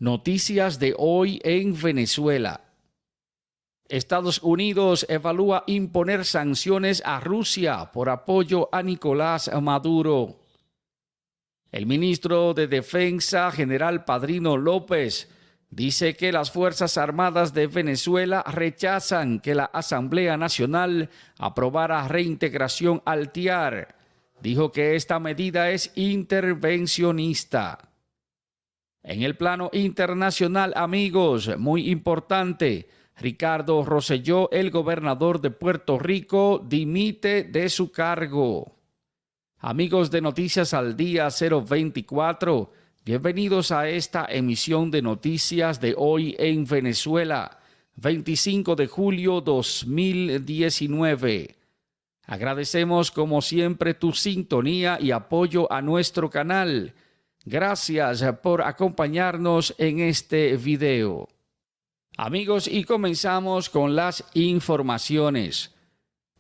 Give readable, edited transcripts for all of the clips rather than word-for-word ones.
Noticias de hoy en Venezuela. Estados Unidos evalúa imponer sanciones a Rusia por apoyo a Nicolás Maduro. El ministro de Defensa, general Padrino López, dice que las Fuerzas Armadas de Venezuela rechazan que la Asamblea Nacional aprobara reintegración al TIAR. Dijo que esta medida es intervencionista. En el plano internacional, amigos, muy importante, Ricardo Rosselló, el gobernador de Puerto Rico, dimite de su cargo. Amigos de Noticias al Día 024, bienvenidos a esta emisión de Noticias de hoy en Venezuela, 25 de julio 2019. Agradecemos como siempre tu sintonía y apoyo a nuestro canal. Gracias por acompañarnos en este video. Amigos, y comenzamos con las informaciones.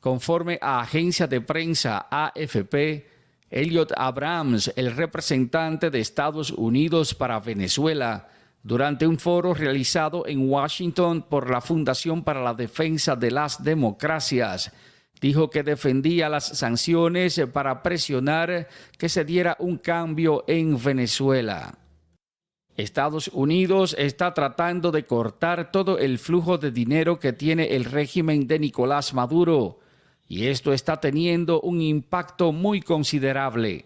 Conforme a agencia de prensa AFP, Elliot Abrams, el representante de Estados Unidos para Venezuela, durante un foro realizado en Washington por la Fundación para la Defensa de las Democracias, dijo que defendía las sanciones para presionar que se diera un cambio en Venezuela. Estados Unidos está tratando de cortar todo el flujo de dinero que tiene el régimen de Nicolás Maduro, y esto está teniendo un impacto muy considerable.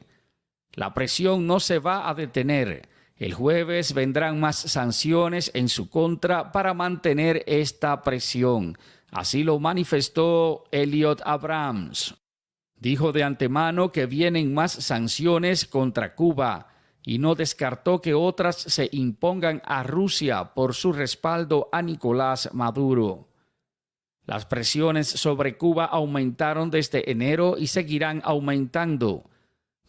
La presión no se va a detener. El jueves vendrán más sanciones en su contra para mantener esta presión. Así lo manifestó Elliot Abrams. Dijo de antemano que vienen más sanciones contra Cuba y no descartó que otras se impongan a Rusia por su respaldo a Nicolás Maduro. Las presiones sobre Cuba aumentaron desde enero y seguirán aumentando,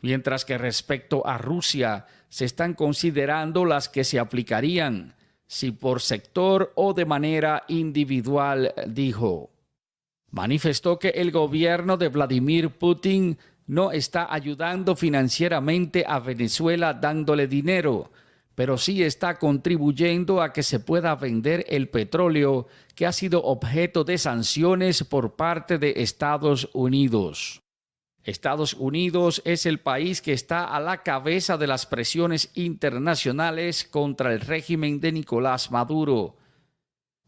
mientras que respecto a Rusia se están considerando las que se aplicarían, si por sector o de manera individual, dijo. Manifestó que el gobierno de Vladimir Putin no está ayudando financieramente a Venezuela dándole dinero, pero sí está contribuyendo a que se pueda vender el petróleo que ha sido objeto de sanciones por parte de Estados Unidos. Estados Unidos es el país que está a la cabeza de las presiones internacionales contra el régimen de Nicolás Maduro.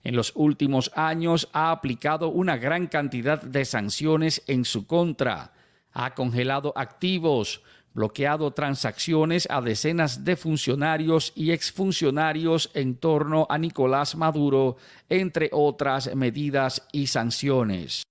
En los últimos años ha aplicado una gran cantidad de sanciones en su contra, ha congelado activos, bloqueado transacciones a decenas de funcionarios y exfuncionarios en torno a Nicolás Maduro, entre otras medidas y sanciones.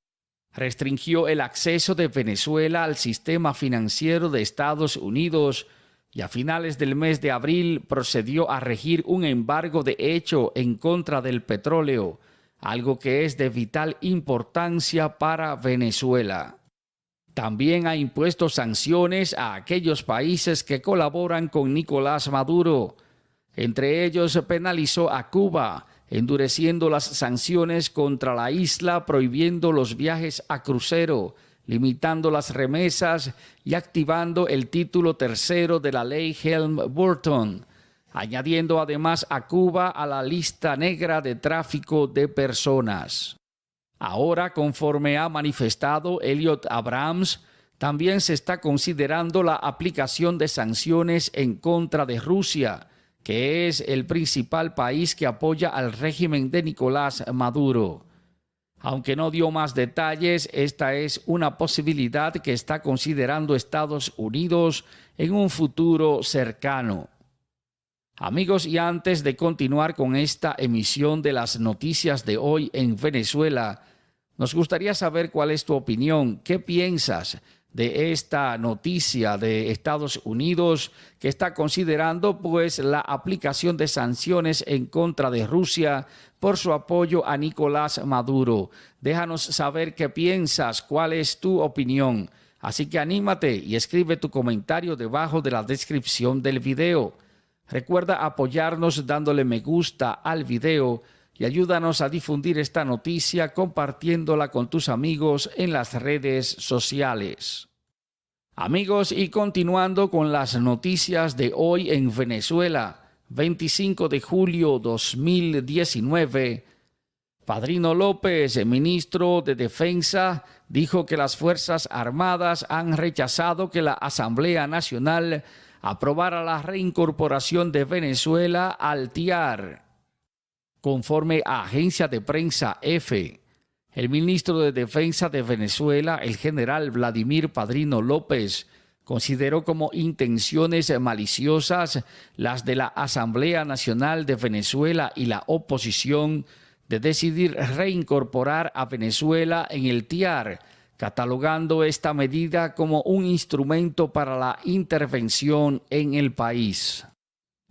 Restringió el acceso de Venezuela al sistema financiero de Estados Unidos y a finales del mes de abril procedió a regir un embargo de hecho en contra del petróleo, algo que es de vital importancia para Venezuela. También ha impuesto sanciones a aquellos países que colaboran con Nicolás Maduro. Entre ellos penalizó a Cuba, endureciendo las sanciones contra la isla, prohibiendo los viajes a crucero, limitando las remesas y activando el título tercero de la ley Helm-Burton, añadiendo además a Cuba a la lista negra de tráfico de personas. Ahora, conforme ha manifestado Elliot Abrams, también se está considerando la aplicación de sanciones en contra de Rusia, que es el principal país que apoya al régimen de Nicolás Maduro. Aunque no dio más detalles, esta es una posibilidad que está considerando Estados Unidos en un futuro cercano. Amigos, y antes de continuar con esta emisión de las noticias de hoy en Venezuela, nos gustaría saber cuál es tu opinión. ¿Qué piensas de esta noticia de Estados Unidos que está considerando pues la aplicación de sanciones en contra de Rusia por su apoyo a Nicolás Maduro? Déjanos saber qué piensas, cuál es tu opinión. Así que anímate y escribe tu comentario debajo de la descripción del video. Recuerda apoyarnos dándole me gusta al video y ayúdanos a difundir esta noticia compartiéndola con tus amigos en las redes sociales. Amigos, y continuando con las noticias de hoy en Venezuela, 25 de julio 2019, Padrino López, el ministro de Defensa, dijo que las Fuerzas Armadas han rechazado que la Asamblea Nacional aprobara la reincorporación de Venezuela al TIAR. Conforme a agencia de prensa EFE, el ministro de Defensa de Venezuela, el general Vladimir Padrino López, consideró como intenciones maliciosas las de la Asamblea Nacional de Venezuela y la oposición de decidir reincorporar a Venezuela en el TIAR, catalogando esta medida como un instrumento para la intervención en el país.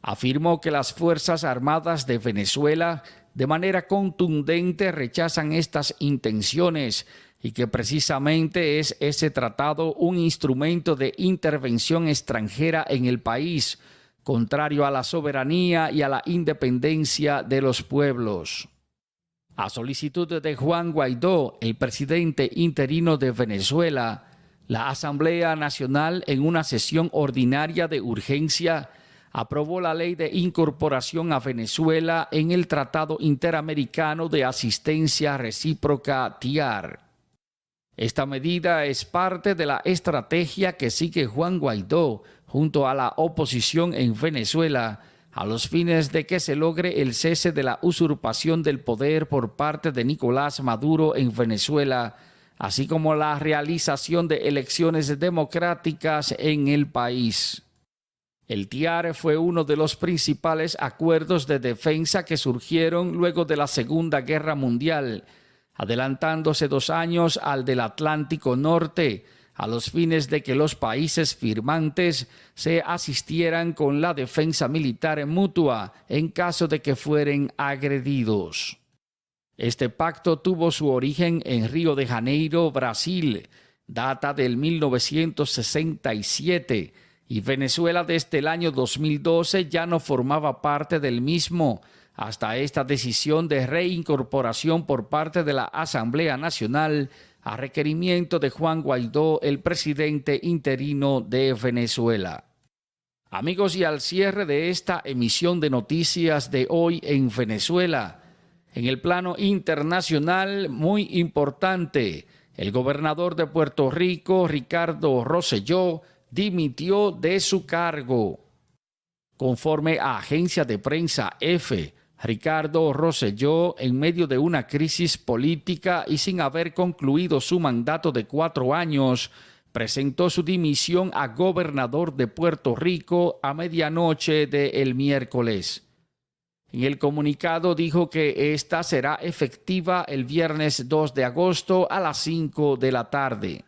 Afirmó que las Fuerzas Armadas de Venezuela de manera contundente rechazan estas intenciones y que precisamente es ese tratado un instrumento de intervención extranjera en el país, contrario a la soberanía y a la independencia de los pueblos. A solicitud de Juan Guaidó, el presidente interino de Venezuela, la Asamblea Nacional, en una sesión ordinaria de urgencia, aprobó la ley de incorporación a Venezuela en el Tratado Interamericano de Asistencia Recíproca TIAR. Esta medida es parte de la estrategia que sigue Juan Guaidó junto a la oposición en Venezuela, a los fines de que se logre el cese de la usurpación del poder por parte de Nicolás Maduro en Venezuela, así como la realización de elecciones democráticas en el país. El TIAR fue uno de los principales acuerdos de defensa que surgieron luego de la Segunda Guerra Mundial, adelantándose 2 años al del Atlántico Norte, a los fines de que los países firmantes se asistieran con la defensa militar mutua en caso de que fueren agredidos. Este pacto tuvo su origen en Río de Janeiro, Brasil, data del 1967, y Venezuela desde el año 2012 ya no formaba parte del mismo, hasta esta decisión de reincorporación por parte de la Asamblea Nacional a requerimiento de Juan Guaidó, el presidente interino de Venezuela. Amigos, y al cierre de esta emisión de noticias de hoy en Venezuela, en el plano internacional muy importante, el gobernador de Puerto Rico, Ricardo Rosselló, dimitió de su cargo. Conforme a agencia de prensa EFE, Ricardo Rosselló, en medio de una crisis política y sin haber concluido su mandato de 4 años, presentó su dimisión a gobernador de Puerto Rico a medianoche del miércoles. En el comunicado dijo que esta será efectiva el viernes 2 de agosto a las 5 de la tarde.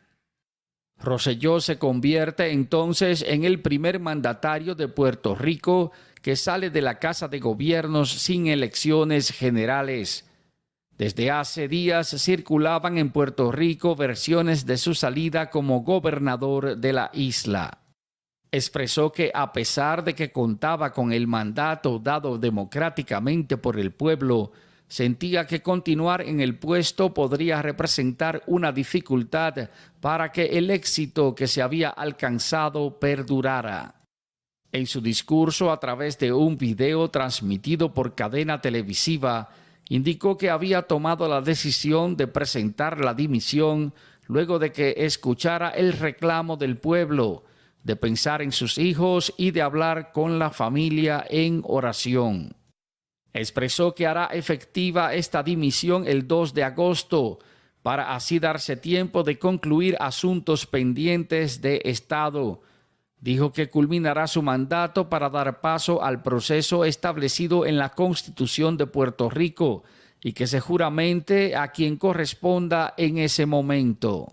Rosselló se convierte entonces en el primer mandatario de Puerto Rico que sale de la Casa de Gobiernos sin elecciones generales. Desde hace días circulaban en Puerto Rico versiones de su salida como gobernador de la isla. Expresó que a pesar de que contaba con el mandato dado democráticamente por el pueblo, sentía que continuar en el puesto podría representar una dificultad para que el éxito que se había alcanzado perdurara. En su discurso a través de un video transmitido por cadena televisiva, indicó que había tomado la decisión de presentar la dimisión luego de que escuchara el reclamo del pueblo, de pensar en sus hijos y de hablar con la familia en oración. Expresó que hará efectiva esta dimisión el 2 de agosto para así darse tiempo de concluir asuntos pendientes de Estado. Dijo que culminará su mandato para dar paso al proceso establecido en la Constitución de Puerto Rico y que se juramente a quien corresponda en ese momento.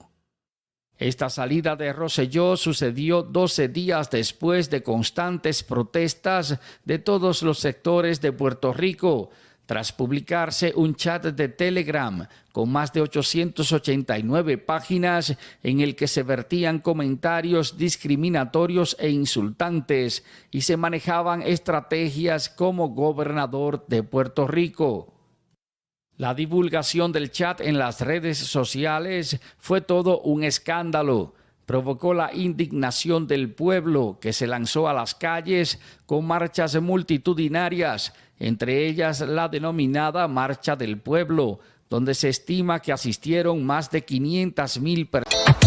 Esta salida de Rosselló sucedió 12 días después de constantes protestas de todos los sectores de Puerto Rico, tras publicarse un chat de Telegram con más de 889 páginas en el que se vertían comentarios discriminatorios e insultantes y se manejaban estrategias como gobernador de Puerto Rico. La divulgación del chat en las redes sociales fue todo un escándalo, provocó la indignación del pueblo, que se lanzó a las calles con marchas multitudinarias, entre ellas la denominada Marcha del Pueblo, donde se estima que asistieron más de 500,000 personas.